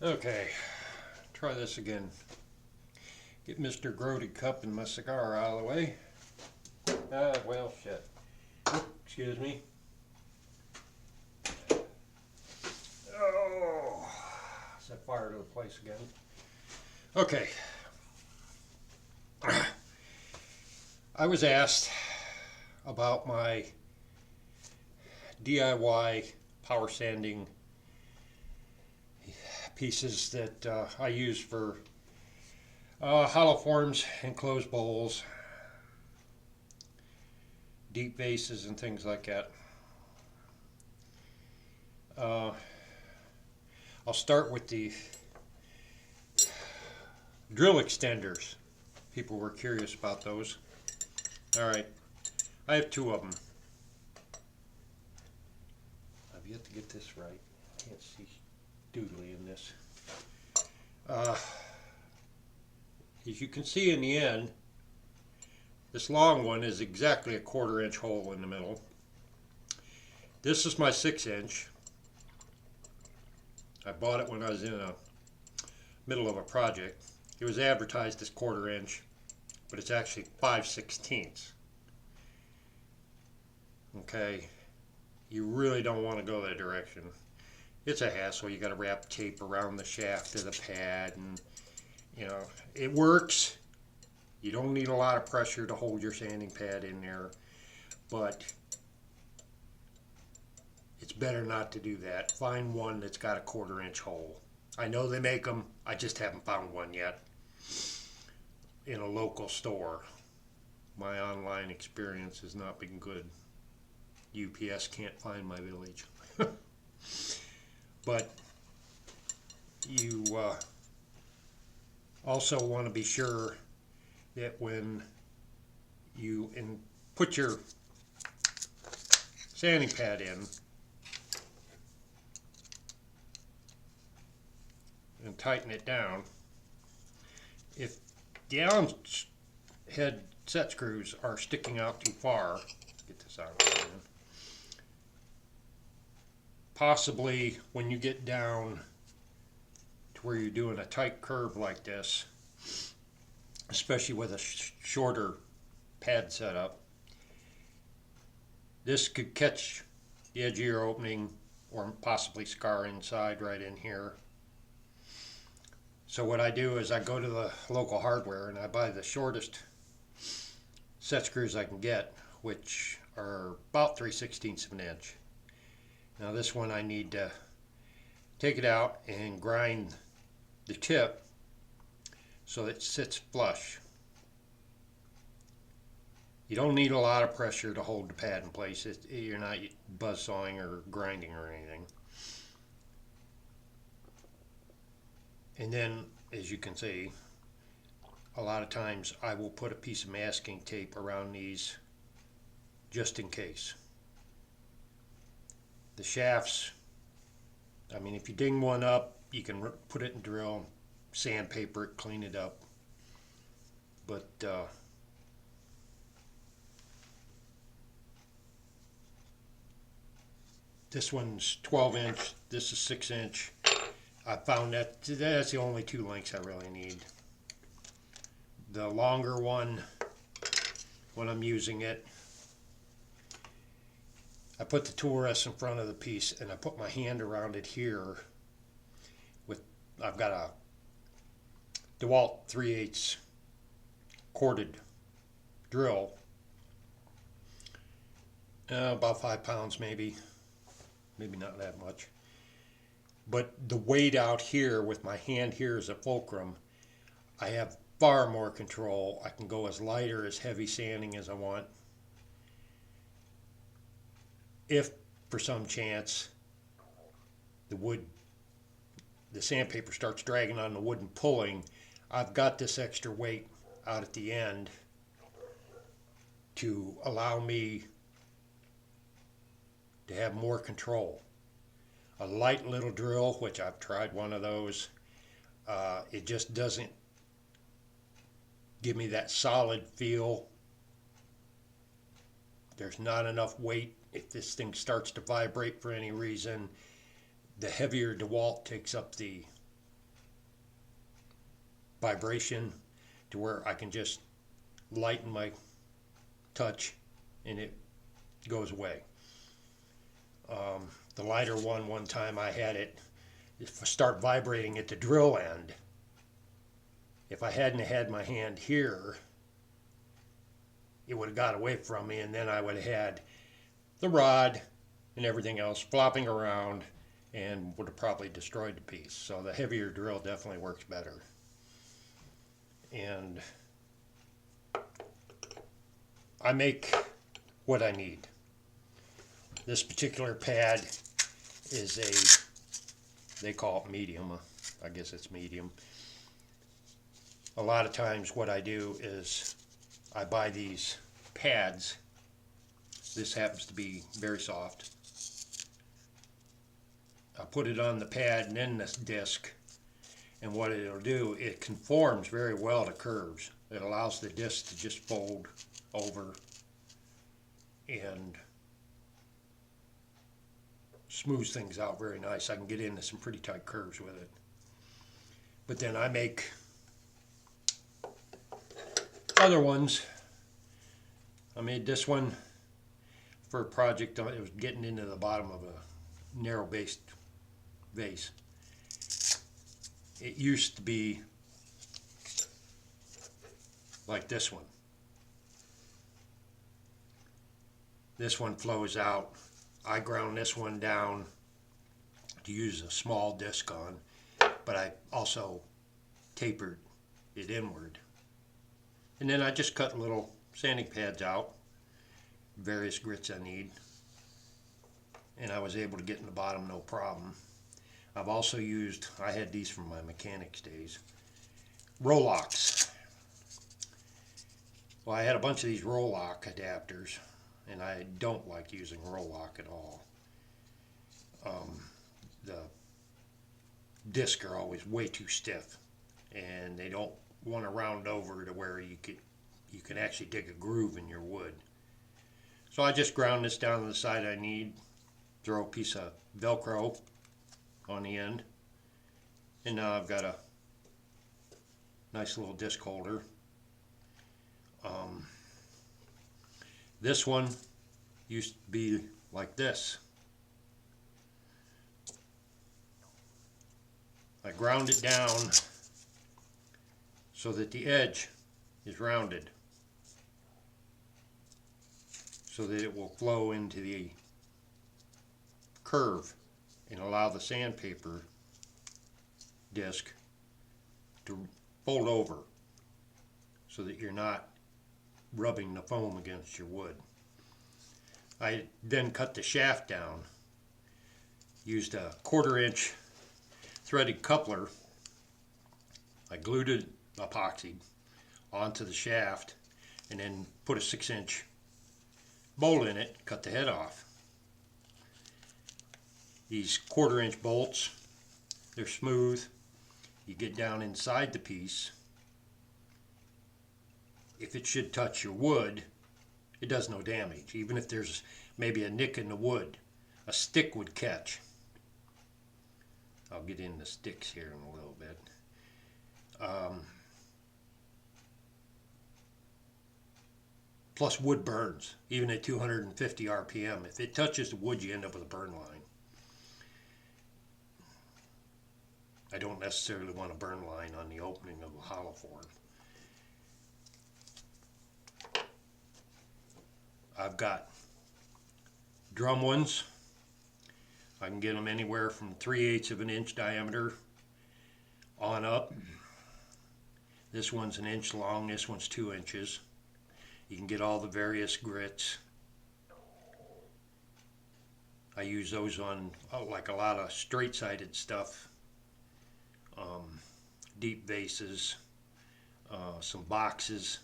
Okay, try this again. Get Mr. Grody Cup and my cigar out of the way. Well, shit. Excuse me. Oh, set fire to the place again. Okay, I was asked about my DIY power sanding pieces that I use for hollow forms, enclosed bowls, deep vases, and things like that. Uh, I'll start with the drill extenders. People were curious about those. All right, I have two of them. I've yet to get this right. I can't see doodly in this. Uh, as you can see in the end, this long one is exactly a 1/4 inch hole in the middle. This is my 6 inch. I bought it when I was in the middle of a project. It was advertised as 1/4 inch, but it's actually 5/16. Okay, you really don't want to go that direction. It's a hassle. You got to wrap tape around the shaft of the pad, and it works. You don't need a lot of pressure to hold your sanding pad in there, but it's better not to do that. Find one that's got a 1/4 inch hole. I know they make them. I just haven't found one yet in a local store. My online experience has not been good. UPS can't find my village. But you also want to be sure that when you put your sanding pad in and tighten it down, if the Allen head set screws are sticking out too far, get this out of here, possibly when you get down to where you're doing a tight curve like this, especially with a shorter pad setup, this could catch the edge of your opening or possibly scar inside right in here. So what I do is I go to the local hardware and I buy the shortest set screws I can get, which are about 3/16 of an inch. Now this one I need to take it out and grind the tip so that it sits flush. You don't need a lot of pressure to hold the pad in place. You're not buzz sawing or grinding or anything. And then, as you can see, a lot of times I will put a piece of masking tape around these just in case. The shafts, I mean, if you ding one up, you can put it in drill, sandpaper it, clean it up. But this one's 12 inch, this is 6 inch. I found that that's the only two lengths I really need. The longer one, when I'm using it, I put the tool rest in front of the piece and I put my hand around it here with, I've got a DeWalt 3/8 corded drill, about 5 pounds maybe not that much. But the weight out here with my hand here as a fulcrum, I have far more control. I can go as light or as heavy sanding as I want. If for some chance the sandpaper starts dragging on the wood and pulling, I've got this extra weight out at the end to allow me to have more control. A light little drill, which I've tried one of those, it just doesn't give me that solid feel. There's not enough weight. If this thing starts to vibrate for any reason, the heavier DeWalt takes up the vibration to where I can just lighten my touch and it goes away. The lighter one time I had it start vibrating at the drill end. If I hadn't had my hand here, it would have got away from me, and then I would have had the rod and everything else flopping around and would have probably destroyed the piece. So the heavier drill definitely works better. And I make what I need. This particular pad is they call it medium. I guess it's medium. A lot of times what I do is I buy these pads. This happens to be very soft. I put it on the pad and then this disc, and what it'll do, it conforms very well to curves. It allows the disc to just fold over and smooths things out very nice. I can get into some pretty tight curves with it. But then I make other ones. I made this one for a project. It was getting into the bottom of a narrow-based vase. It used to be like this one. This one flows out. I ground this one down to use a small disc on, but I also tapered it inward. And then I just cut little sanding pads out, various grits I need, and I was able to get in the bottom no problem. I've also used, I had these from my mechanics days, Rolocs. Well, I had a bunch of these Roloc adapters, and I don't like using Roloc at all. The discs are always way too stiff, and they don't want to round over to where you can actually dig a groove in your wood. So I just ground this down to the side I need, throw a piece of Velcro on the end, and now I've got a nice little disc holder. This one used to be like this. I ground it down so that the edge is rounded, so that it will flow into the curve and allow the sandpaper disc to fold over so that you're not rubbing the foam against your wood. I then cut the shaft down, used a 1/4 inch threaded coupler. I glued it epoxy onto the shaft and then put a 6-inch bolt in it, cut the head off. These 1/4 inch bolts, they're smooth. You get down inside the piece. If it should touch your wood, it does no damage. Even if there's maybe a nick in the wood, a stick would catch. I'll get into sticks here in a little bit. Plus wood burns, even at 250 RPM. If it touches the wood, you end up with a burn line. I don't necessarily want a burn line on the opening of a hollow form. I've got drum ones. I can get them anywhere from 3/8 of an inch diameter on up. This one's 1 inch long, this one's 2 inches. You can get all the various grits. I use those on like a lot of straight-sided stuff, deep vases, some boxes.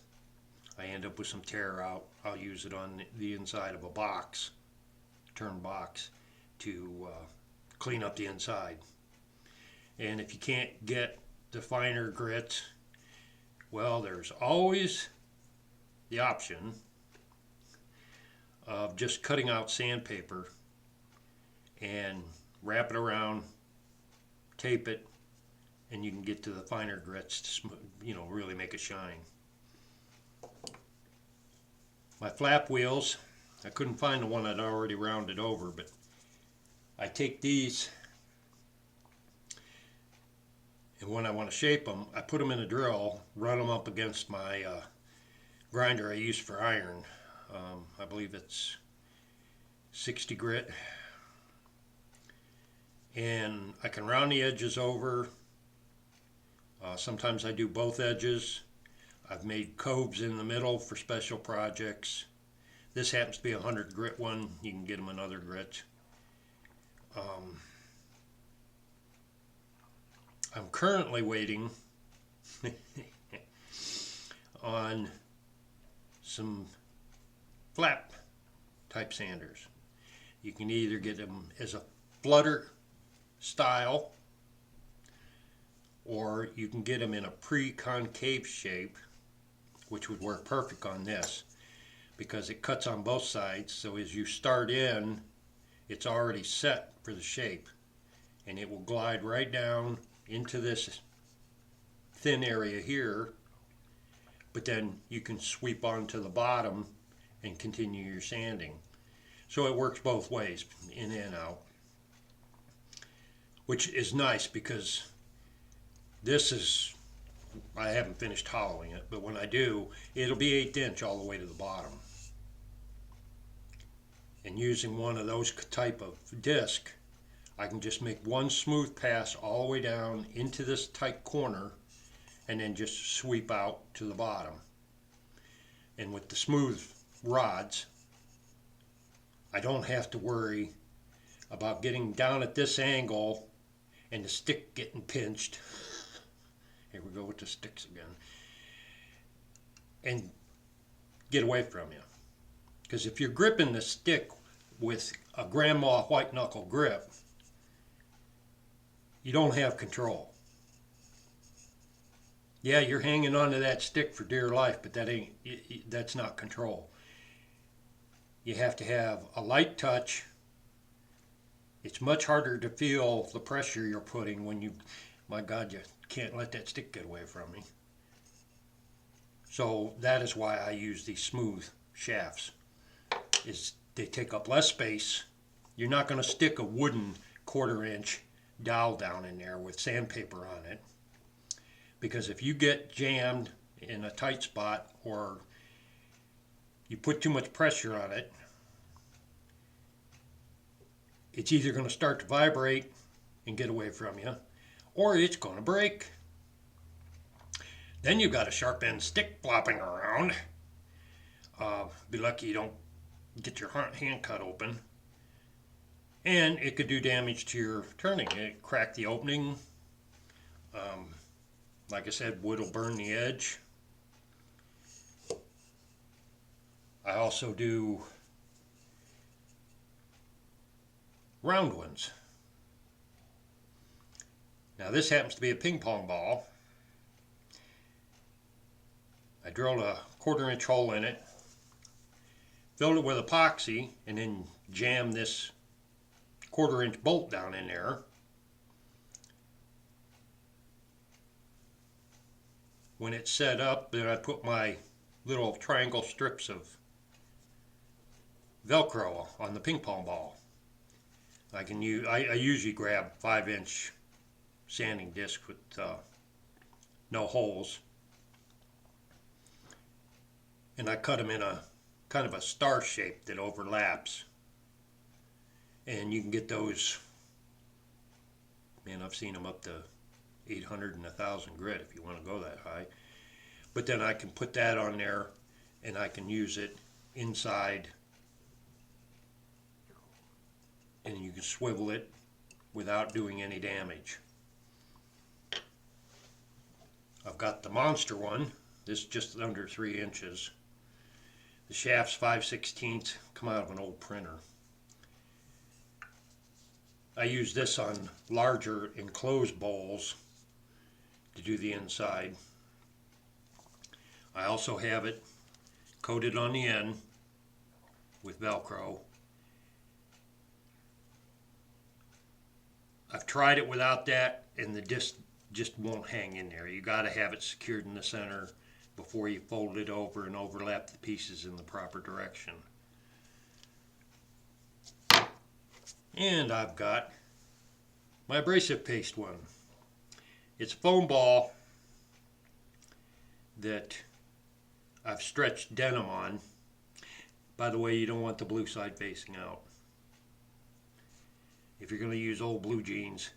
I end up with some tear out. I'll use it on the inside of a box, turn box, to clean up the inside. And if you can't get the finer grits, well, there's always the option of just cutting out sandpaper and wrap it around, tape it, and you can get to the finer grits to, really make it shine. My flap wheels, I couldn't find the one I'd already rounded over, but I take these, and when I want to shape them, I put them in a drill, run them up against my grinder I use for iron. I believe it's 60 grit. And I can round the edges over. Sometimes I do both edges. I've made coves in the middle for special projects. This happens to be a 100 grit one. You can get them in other grits. I'm currently waiting on some flap type sanders. You can either get them as a flutter style, or you can get them in a pre-concave shape, which would work perfect on this because it cuts on both sides. So as you start in, it's already set for the shape, and it will glide right down into this thin area here, but then you can sweep onto the bottom and continue your sanding. So it works both ways, in and out, which is nice because this is, I haven't finished hollowing it, but when I do, it'll be 1/8 inch all the way to the bottom. And using one of those type of disc, I can just make one smooth pass all the way down into this tight corner and then just sweep out to the bottom. And with the smooth rods, I don't have to worry about getting down at this angle and the stick getting pinched. Here we go with the sticks again. And get away from you. Because if you're gripping the stick with a grandma white knuckle grip, you don't have control. Yeah, you're hanging onto that stick for dear life, but that's not control. You have to have a light touch. It's much harder to feel the pressure you're putting when you, my God, you can't let that stick get away from me. So that is why I use these smooth shafts. They take up less space. You're not going to stick a wooden 1/4 inch dowel down in there with sandpaper on it, because if you get jammed in a tight spot or you put too much pressure on it, it's either going to start to vibrate and get away from you, or it's going to break. Then you've got a sharp end stick flopping around. Be lucky you don't get your hand cut open. And it could do damage to your turning. It crack the opening. Like I said, wood will burn the edge. I also do round ones. Now this happens to be a ping pong ball. I drilled a 1/4 inch hole in it, filled it with epoxy, and then jammed this 1/4 inch bolt down in there. When it's set up, then I put my little triangle strips of Velcro on the ping pong ball. I usually grab 5-inch sanding disc with no holes, and I cut them in a kind of a star shape that overlaps. And you can get those, man, I've seen them up to 800 and 1,000 grit if you want to go that high. But then I can put that on there and I can use it inside, and you can swivel it without doing any damage. I've got the monster one. This is just under 3 inches. The shaft's 5/16, come out of an old printer. I use this on larger enclosed bowls to do the inside. I also have it coated on the end with Velcro. I've tried it without that, and the disc just won't hang in there. You got to have it secured in the center before you fold it over and overlap the pieces in the proper direction. And I've got my abrasive paste one. It's a foam ball that I've stretched denim on. By the way, you don't want the blue side facing out. If you're going to use old blue jeans,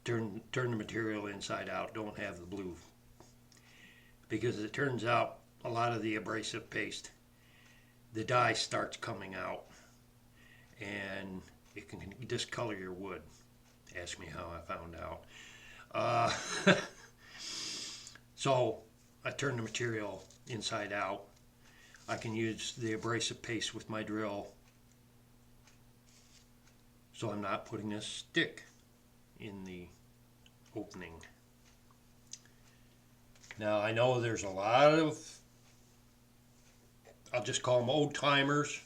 turn the material inside out. Don't have the blue. Because it turns out a lot of the abrasive paste, the dye starts coming out and it can discolor your wood. Ask me how I found out. So I turn the material inside out. I can use the abrasive paste with my drill, so I'm not putting a stick in the opening. Now I know there's a lot of, I'll just call them old timers,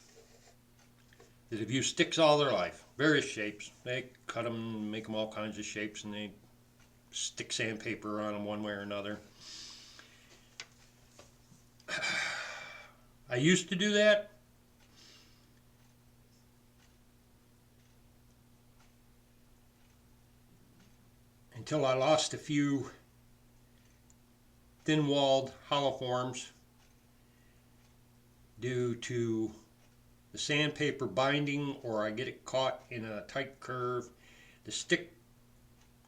that have used sticks all their life, various shapes. They cut them, make them all kinds of shapes, and they stick sandpaper on them one way or another. I used to do that. Until I lost a few thin-walled hollow forms due to the sandpaper binding, or I get it caught in a tight curve. The stick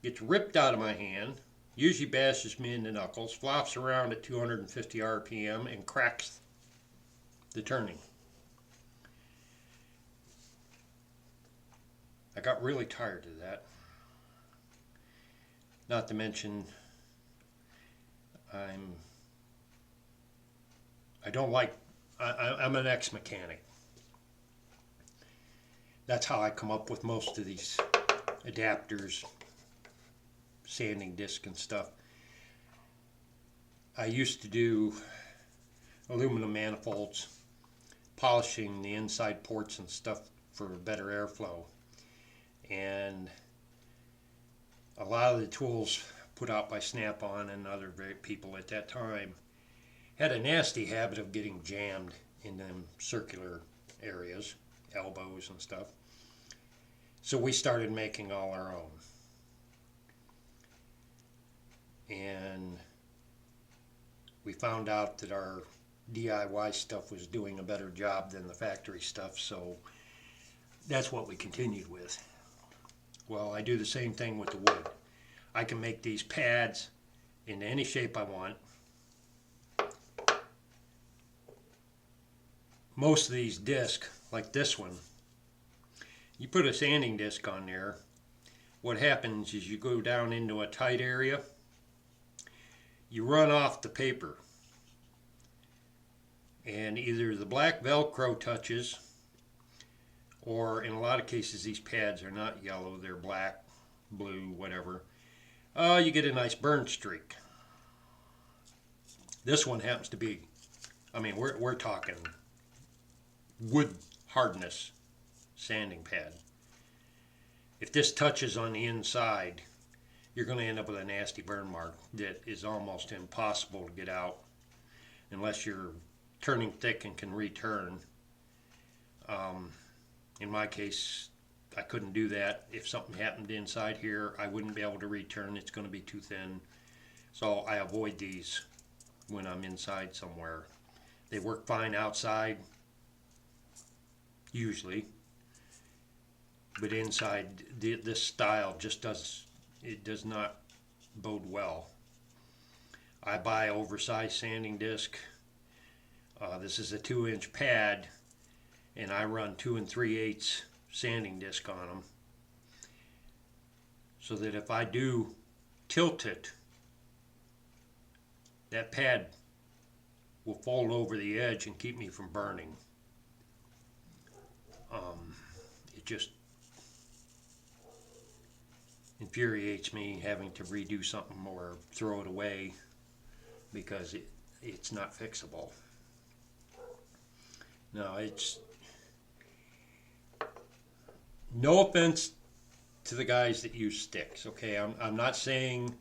gets ripped out of my hand, usually bashes me in the knuckles, flops around at 250 RPM and cracks the turning. I got really tired of that. Not to mention, I'm an ex-mechanic. That's how I come up with most of these adapters, sanding disc and stuff. I used to do aluminum manifolds, polishing the inside ports and stuff for better airflow. And a lot of the tools put out by Snap-on and other people at that time had a nasty habit of getting jammed in them circular areas, elbows and stuff. So we started making all our own. And we found out that our DIY stuff was doing a better job than the factory stuff, so that's what we continued with. Well, I do the same thing with the wood. I can make these pads in any shape I want. Most of these discs, like this one, you put a sanding disc on there, what happens is you go down into a tight area, you run off the paper, and either the black Velcro touches, or in a lot of cases these pads are not yellow, they're black, blue, whatever. You get a nice burn streak. This one happens to be, I mean, we're talking wood hardness sanding pad. If this touches on the inside, you're going to end up with a nasty burn mark that is almost impossible to get out unless you're turning thick and can return. In my case, I couldn't do that. If something happened inside here, I wouldn't be able to return. It's going to be too thin. So I avoid these when I'm inside somewhere. They work fine outside, usually. But inside, this style just does not bode well. I buy oversized sanding disc. This is a 2-inch pad, and I run 2 3/8 sanding disc on them, so that if I do tilt it, that pad will fold over the edge and keep me from burning. It just infuriates me having to redo something or throw it away because it's not fixable. No, it's no offense to the guys that use sticks. Okay, I'm not saying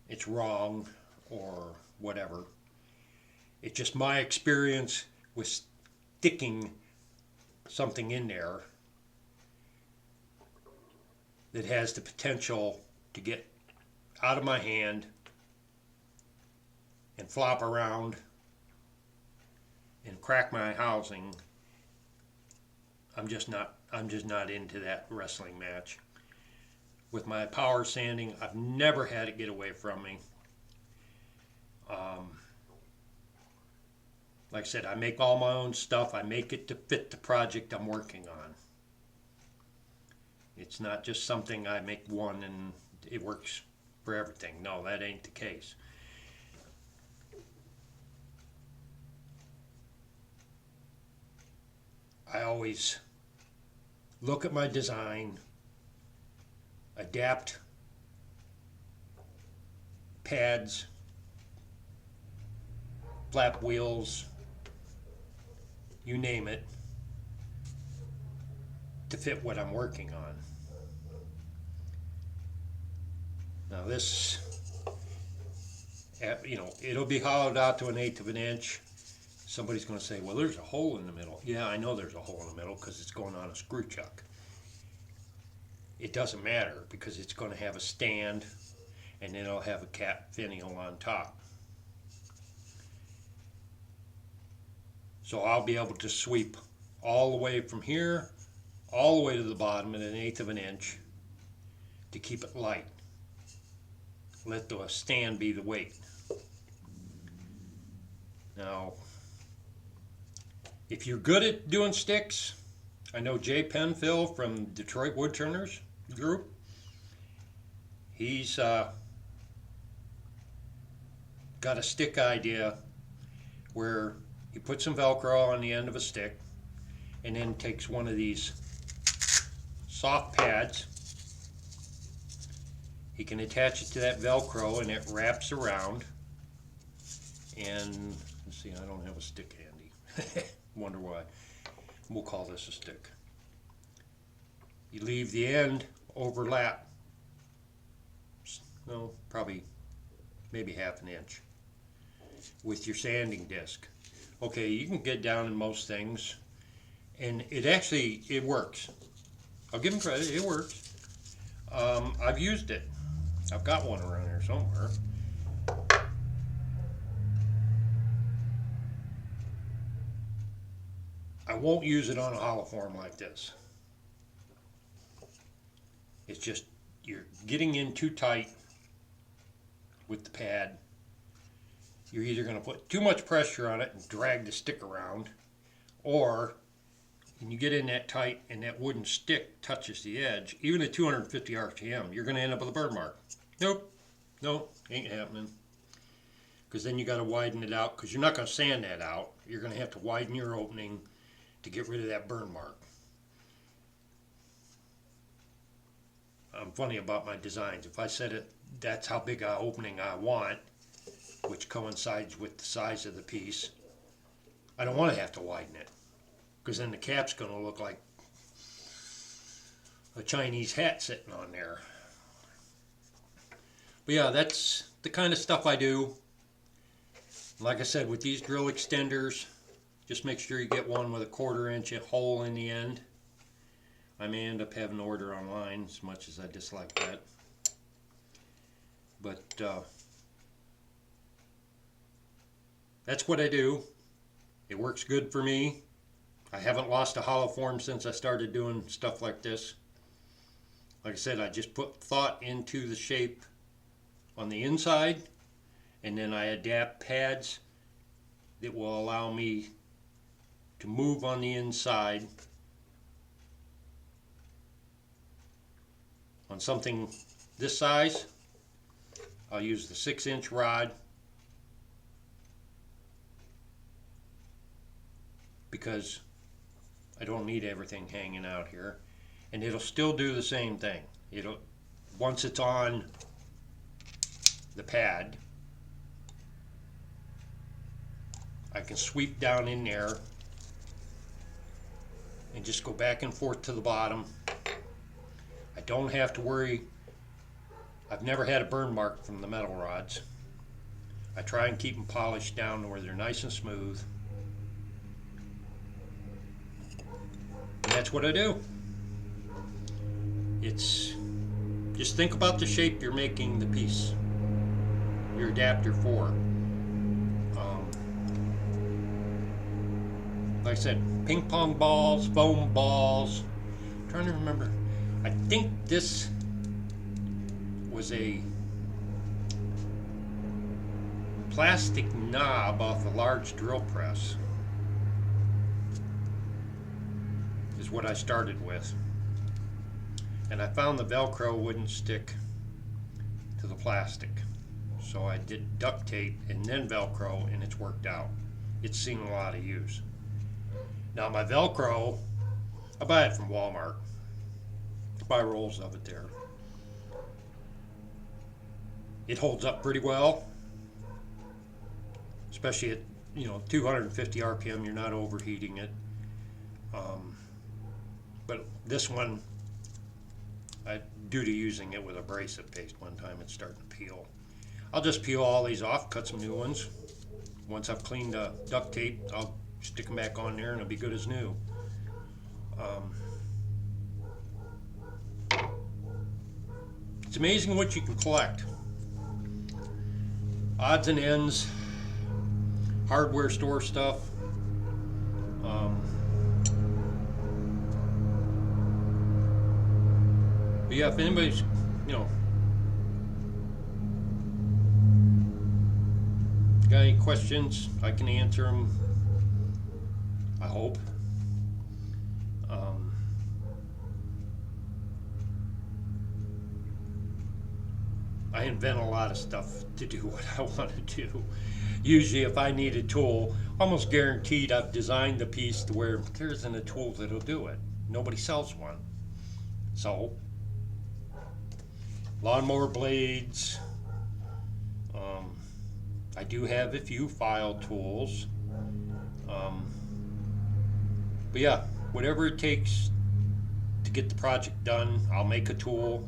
it's wrong or whatever. It's just my experience with sticking something in there that has the potential to get out of my hand and flop around and crack my housing. I'm just not into that wrestling match. With my power sanding, I've never had it get away from me. Like I said, I make all my own stuff. I make it to fit the project I'm working on. It's not just something I make one and it works for everything. No, that ain't the case. I always look at my design, adapt pads, flap wheels, you name it, to fit what I'm working on. Now this, it'll be hollowed out to 1/8 of an inch. Somebody's going to say, well, there's a hole in the middle. Yeah, I know there's a hole in the middle because it's going on a screw chuck. It doesn't matter because it's going to have a stand and then it'll have a cap finial on top. So I'll be able to sweep all the way from here all the way to the bottom at 1/8 of an inch to keep it light. Let the stand be the weight. Now, if you're good at doing sticks, I know Jay Penfill from Detroit Woodturners Group. He's got a stick idea where he puts some Velcro on the end of a stick and then takes one of these soft pads. He can attach it to that Velcro and it wraps around. And let's see, I don't have a stick handy. Wonder why. We'll call this a stick. You leave the end overlap. No, probably maybe 1/2 inch with your sanding disc. Okay, you can get down in most things, and it works. I'll give him credit, it works. I've used it. I've got one around here somewhere. I won't use it on a hollow form like this. It's just, you're getting in too tight with the pad. You're either going to put too much pressure on it and drag the stick around, or when you get in that tight and that wooden stick touches the edge, even at 250 RPM, you're going to end up with a burn mark. Nope, ain't happening. Because then you got to widen it out, because you're not going to sand that out. You're going to have to widen your opening to get rid of that burn mark. I'm funny about my designs. If I said it, that's how big an opening I want, which coincides with the size of the piece, I don't want to have to widen it, because then the cap's going to look like a Chinese hat sitting on there. But yeah, that's the kind of stuff I do. Like I said, with these drill extenders, just make sure you get one with a 1/4 inch hole in the end. I may end up having to order online, as much as I dislike that. But that's what I do. It works good for me. I haven't lost a hollow form since I started doing stuff like this. Like I said, I just put thought into the shape on the inside, and then I adapt pads that will allow me to move on the inside on something this size. I'll use the 6-inch rod because I don't need everything hanging out here, and it'll still do the same thing. Once it's on the pad, I can sweep down in there and just go back and forth to the bottom. I don't have to worry. I've never had a burn mark from the metal rods. I try and keep them polished down to where they're nice and smooth. And that's what I do. It's just think about the shape you're making the piece, your adapter for. Like I said, ping pong balls, foam balls. I'm trying to remember. I think this was a plastic knob off a large drill press. Is what I started with. And I found the Velcro wouldn't stick to the plastic. So I did duct tape and then Velcro, and it's worked out. It's seen a lot of use. Now my Velcro, I buy it from Walmart. I buy rolls of it there. It holds up pretty well, especially at 250 RPM. You're not overheating it. But this one, due to using it with abrasive paste one time, it's starting to peel. I'll just peel all these off, cut some new ones. Once I've cleaned the duct tape, I'll stick them back on there and it'll be good as new. It's amazing what you can collect. Odds and ends, hardware store stuff. But yeah, if anybody's, got any questions, I can answer them. I hope. I invent a lot of stuff to do what I want to do. Usually if I need a tool, almost guaranteed I've designed the piece to where there isn't a tool that'll do it. Nobody sells one. So, lawnmower blades. I do have a few file tools. But yeah, whatever it takes to get the project done, I'll make a tool.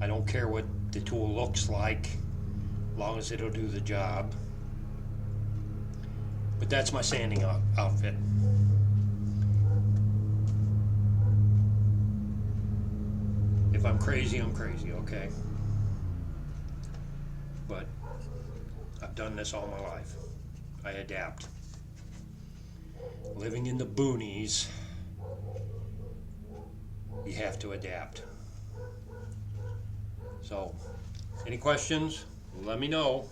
I don't care what the tool looks like, as long as it'll do the job. But that's my sanding outfit. If I'm crazy, I'm crazy, okay? But I've done this all my life. I adapt. Living in the boonies, you have to adapt. So, any questions? Let me know.